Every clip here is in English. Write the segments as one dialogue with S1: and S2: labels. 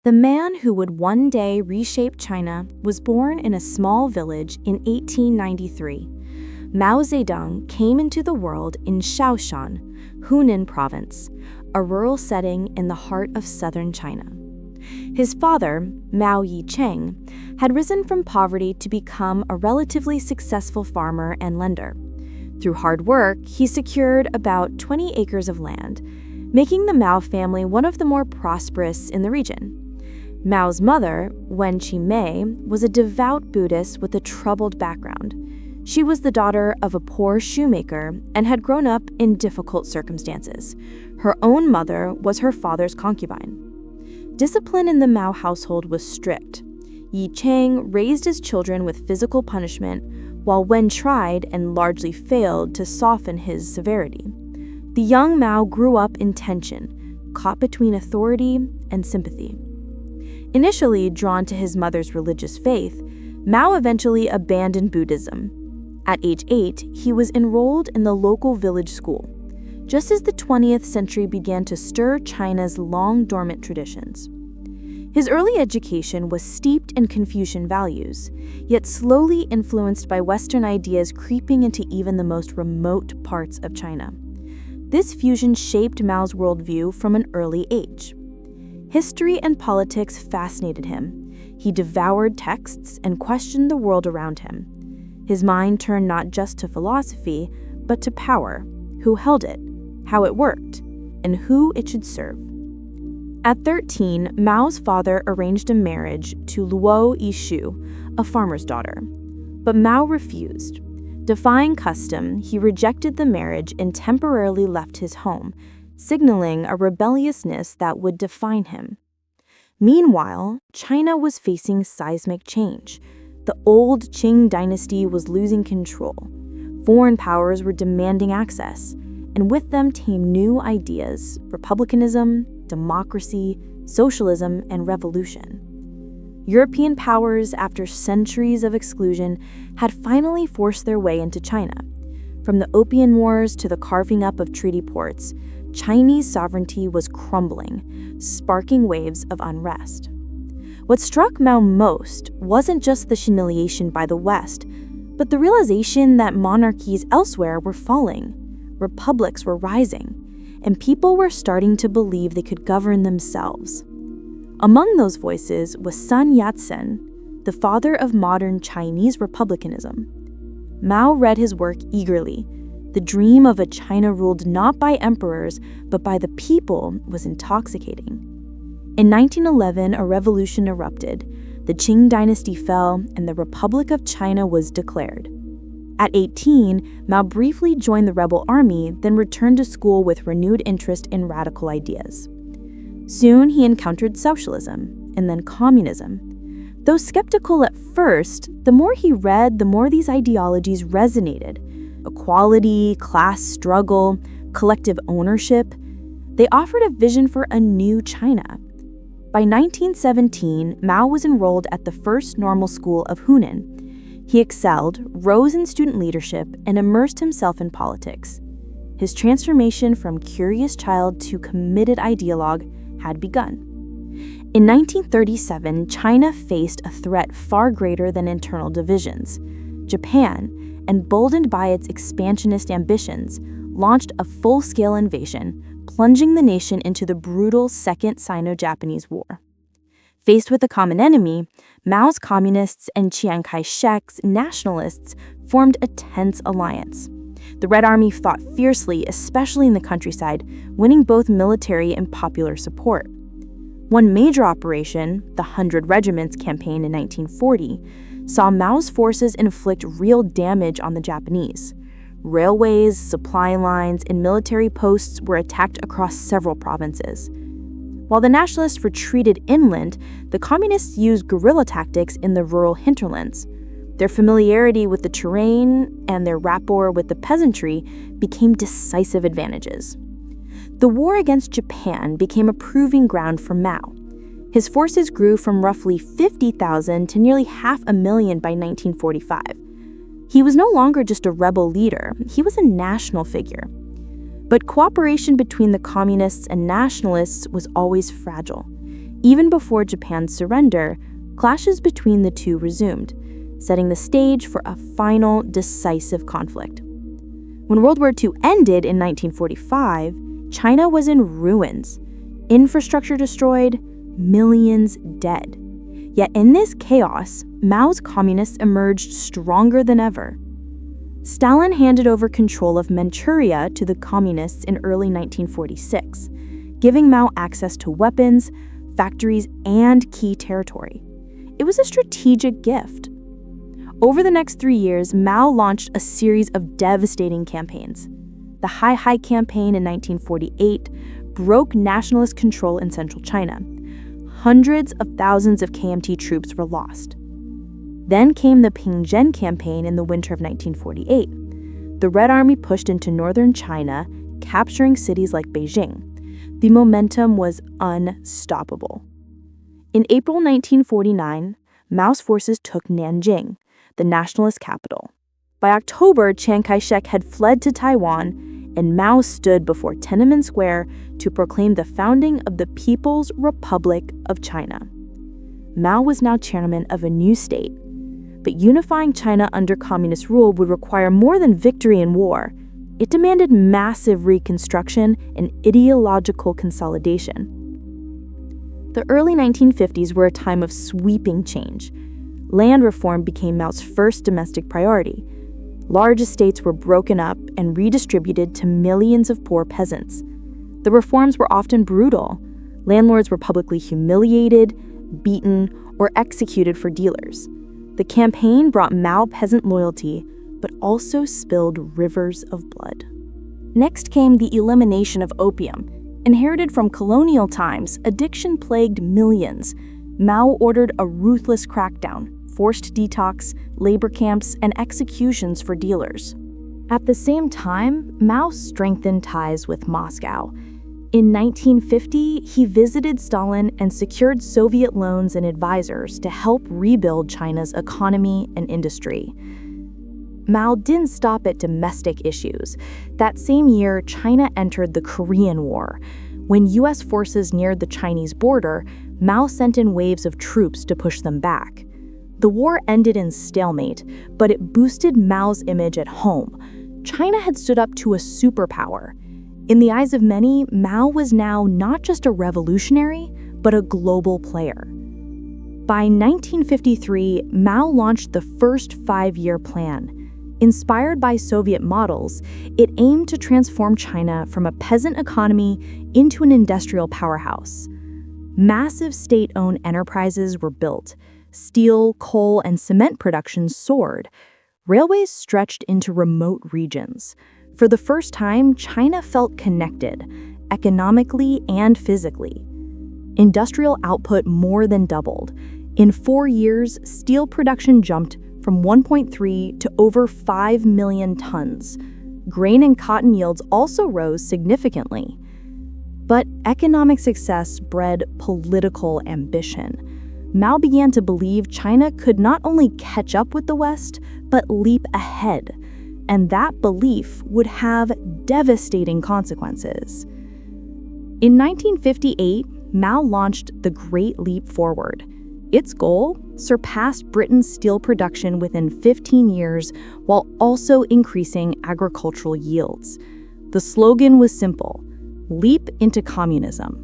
S1: The man who would one day reshape China was born in a small village in 1893. Mao Zedong came into the world in Shaoshan, Hunan province, a rural setting in the heart of southern China. His father, Mao Yicheng, had risen from poverty to become a relatively successful farmer and lender. Through hard work, he secured about 20 acres of land, making the Mao family one of the more prosperous in the region. Mao's mother, Wen Qimei, was a devout Buddhist with a troubled background. She was the daughter of a poor shoemaker and had grown up in difficult circumstances. Her own mother was her father's concubine. Discipline in the Mao household was strict. Yi Cheng raised his children with physical punishment, while Wen tried and largely failed to soften his severity. The young Mao grew up in tension, caught between authority and sympathy. Initially drawn to his mother's religious faith, Mao eventually abandoned Buddhism. At age 8, he was enrolled in the local village school, just as the 20th century began to stir China's long-dormant traditions. His early education was steeped in Confucian values, yet slowly influenced by Western ideas creeping into even the most remote parts of China. This fusion shaped Mao's worldview from an early age. History and politics fascinated him. He devoured texts and questioned the world around him. His mind turned not just to philosophy, but to power, who held it, how it worked, and who it should serve. At 13, Mao's father arranged a marriage to Luo Yishu, a farmer's daughter. But Mao refused. Defying custom, he rejected the marriage and temporarily left his home, signaling a rebelliousness that would define him. Meanwhile, China was facing seismic change. The old Qing dynasty was losing control. Foreign powers were demanding access, and with them came new ideas: republicanism, democracy, socialism, and revolution. European powers, after centuries of exclusion, had finally forced their way into China. From the Opium Wars to the carving up of treaty ports, Chinese sovereignty was crumbling, sparking waves of unrest. What struck Mao most wasn't just the humiliation by the West, but the realization that monarchies elsewhere were falling, republics were rising, and people were starting to believe they could govern themselves. Among those voices was Sun Yat-sen, the father of modern Chinese republicanism. Mao read his work eagerly. The dream of a China ruled not by emperors, but by the people was intoxicating. In 1911, a revolution erupted. The Qing dynasty fell, and the Republic of China was declared. At 18, Mao briefly joined the rebel army, then returned to school with renewed interest in radical ideas. Soon, he encountered socialism, and then communism. Though skeptical at first, the more he read, the more these ideologies resonated. Equality, class struggle, collective ownership. They offered a vision for a new China. By 1917, Mao was enrolled at the first normal school of Hunan. He excelled, rose in student leadership, and immersed himself in politics. His transformation from curious child to committed ideologue had begun. In 1937, China faced a threat far greater than internal divisions. Japan, emboldened by its expansionist ambitions, launched a full-scale invasion, plunging the nation into the brutal Second Sino-Japanese War. Faced with a common enemy, Mao's communists and Chiang Kai-shek's nationalists formed a tense alliance. The Red Army fought fiercely, especially in the countryside, winning both military and popular support. One major operation, the 100 Regiments Campaign in 1940, saw Mao's forces inflict real damage on the Japanese. Railways, supply lines, and military posts were attacked across several provinces. While the nationalists retreated inland, the communists used guerrilla tactics in the rural hinterlands. Their familiarity with the terrain and their rapport with the peasantry became decisive advantages. The war against Japan became a proving ground for Mao. His forces grew from roughly 50,000 to nearly 500,000 by 1945. He was no longer just a rebel leader, he was a national figure. But cooperation between the communists and nationalists was always fragile. Even before Japan's surrender, clashes between the two resumed, setting the stage for a final, decisive conflict. When World War II ended in 1945, China was in ruins, infrastructure destroyed, millions dead. Yet in this chaos, Mao's communists emerged stronger than ever. Stalin handed over control of Manchuria to the communists in early 1946, giving Mao access to weapons, factories, and key territory. It was a strategic gift. Over the next 3 years, Mao launched a series of devastating campaigns. The Hai campaign in 1948 broke nationalist control in central China. Hundreds of thousands of KMT troops were lost. Then came the Ping-Zhen campaign in the winter of 1948. The Red Army pushed into northern China, capturing cities like Beijing. The momentum was unstoppable. In April 1949, Mao's forces took Nanjing, the nationalist capital. By October, Chiang Kai-shek had fled to Taiwan, and Mao stood before Tiananmen Square to proclaim the founding of the People's Republic of China. Mao was now chairman of a new state, but unifying China under communist rule would require more than victory in war. It demanded massive reconstruction and ideological consolidation. The early 1950s were a time of sweeping change. Land reform became Mao's first domestic priority. Large estates were broken up and redistributed to millions of poor peasants. The reforms were often brutal. Landlords were publicly humiliated, beaten, or executed for dealers. The campaign brought Mao peasant loyalty, but also spilled rivers of blood. Next came the elimination of opium. Inherited from colonial times, addiction plagued millions. Mao ordered a ruthless crackdown, forced detox, labor camps, and executions for dealers. At the same time, Mao strengthened ties with Moscow. In 1950, he visited Stalin and secured Soviet loans and advisors to help rebuild China's economy and industry. Mao didn't stop at domestic issues. That same year, China entered the Korean War. When U.S. forces neared the Chinese border, Mao sent in waves of troops to push them back. The war ended in stalemate, but it boosted Mao's image at home. China had stood up to a superpower. In the eyes of many, Mao was now not just a revolutionary, but a global player. By 1953, Mao launched the first 5-year plan. Inspired by Soviet models, it aimed to transform China from a peasant economy into an industrial powerhouse. Massive state-owned enterprises were built. Steel, coal, and cement production soared. Railways stretched into remote regions. For the first time, China felt connected, economically and physically. Industrial output more than doubled. In 4 years, steel production jumped from 1.3 to over 5 million tons. Grain and cotton yields also rose significantly. But economic success bred political ambition. Mao began to believe China could not only catch up with the West, but leap ahead. And that belief would have devastating consequences. In 1958, Mao launched the Great Leap Forward. Its goal? Surpassed Britain's steel production within 15 years while also increasing agricultural yields. The slogan was simple: leap into communism.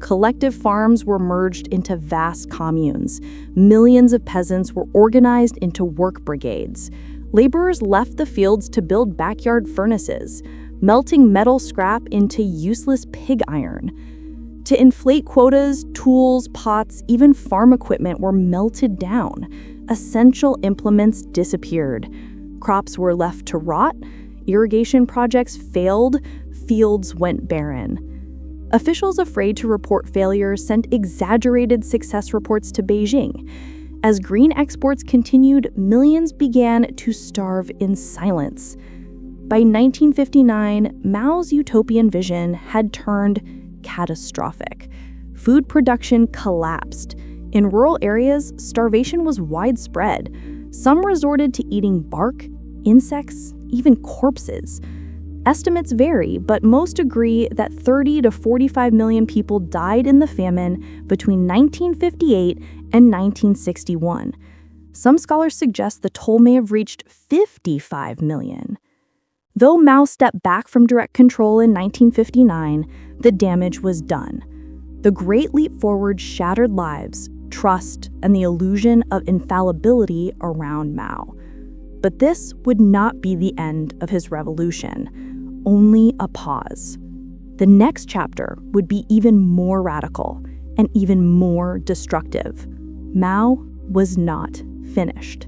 S1: Collective farms were merged into vast communes. Millions of peasants were organized into work brigades. Laborers left the fields to build backyard furnaces, melting metal scrap into useless pig iron. To inflate quotas, tools, pots, even farm equipment were melted down. Essential implements disappeared. Crops were left to rot. Irrigation projects failed. Fields went barren. Officials afraid to report failures sent exaggerated success reports to Beijing. As grain exports continued, millions began to starve in silence. By 1959, Mao's utopian vision had turned catastrophic. Food production collapsed. In rural areas, starvation was widespread. Some resorted to eating bark, insects, even corpses. Estimates vary, but most agree that 30 to 45 million people died in the famine between 1958 and 1961. Some scholars suggest the toll may have reached 55 million. Though Mao stepped back from direct control in 1959, the damage was done. The Great Leap Forward shattered lives, trust, and the illusion of infallibility around Mao. But this would not be the end of his revolution, only a pause. The next chapter would be even more radical and even more destructive. Mao was not finished.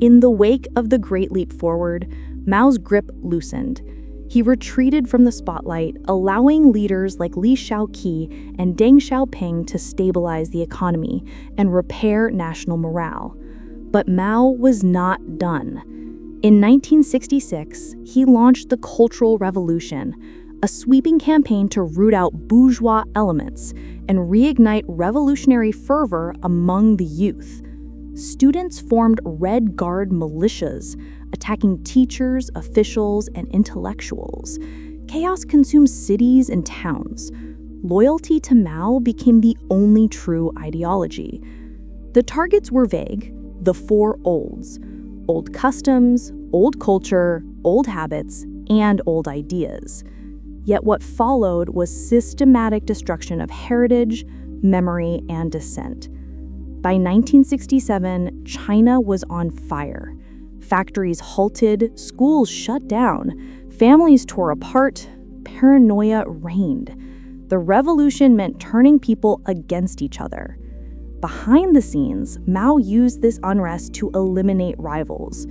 S1: In the wake of the Great Leap Forward, Mao's grip loosened. He retreated from the spotlight, allowing leaders like Li Shaoqi and Deng Xiaoping to stabilize the economy and repair national morale. But Mao was not done. In 1966, he launched the Cultural Revolution, a sweeping campaign to root out bourgeois elements and reignite revolutionary fervor among the youth. Students formed Red Guard militias, attacking teachers, officials, and intellectuals. Chaos consumed cities and towns. Loyalty to Mao became the only true ideology. The targets were vague: the four olds: old customs, old culture, old habits, and old ideas. Yet what followed was systematic destruction of heritage, memory, and dissent. By 1967, China was on fire. Factories halted, schools shut down, families tore apart, paranoia reigned. The revolution meant turning people against each other. Behind the scenes, Mao used this unrest to eliminate rivals.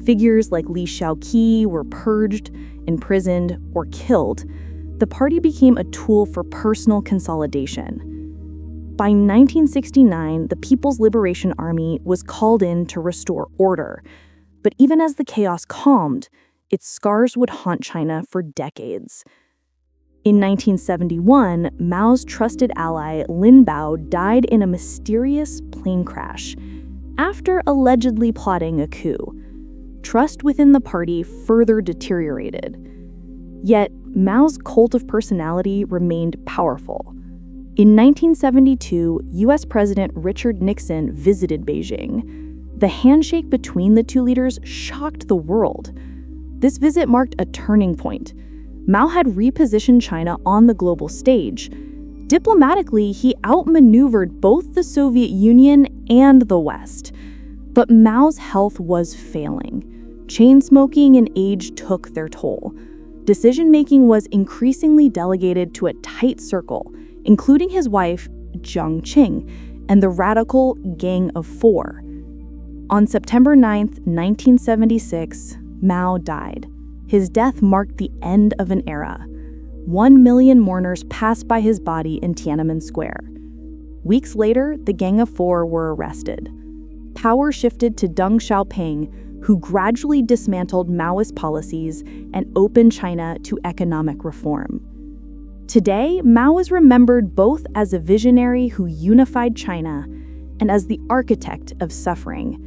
S1: Figures like Li Shaoqi were purged, imprisoned, or killed. The party became a tool for personal consolidation. By 1969, the People's Liberation Army was called in to restore order. But even as the chaos calmed, its scars would haunt China for decades. In 1971, Mao's trusted ally Lin Biao died in a mysterious plane crash after allegedly plotting a coup. Trust within the party further deteriorated. Yet, Mao's cult of personality remained powerful. In 1972, U.S. President Richard Nixon visited Beijing. The handshake between the two leaders shocked the world. This visit marked a turning point. Mao had repositioned China on the global stage. Diplomatically, he outmaneuvered both the Soviet Union and the West. But Mao's health was failing. Chain smoking and age took their toll. Decision-making was increasingly delegated to a tight circle, including his wife, Jiang Qing, and the radical Gang of Four. On September 9, 1976, Mao died. His death marked the end of an era. 1 million mourners passed by his body in Tiananmen Square. Weeks later, the Gang of Four were arrested. Power shifted to Deng Xiaoping, who gradually dismantled Maoist policies and opened China to economic reform. Today, Mao is remembered both as a visionary who unified China and as the architect of suffering.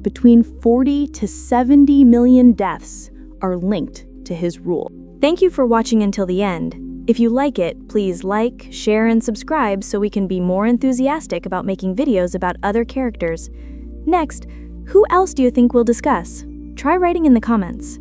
S1: Between 40 to 70 million deaths are linked to his rule. Thank you for watching until the end. If you like it, please like, share, and subscribe so we can be more enthusiastic about making videos about other characters. Next, who else do you think we'll discuss? Try writing in the comments.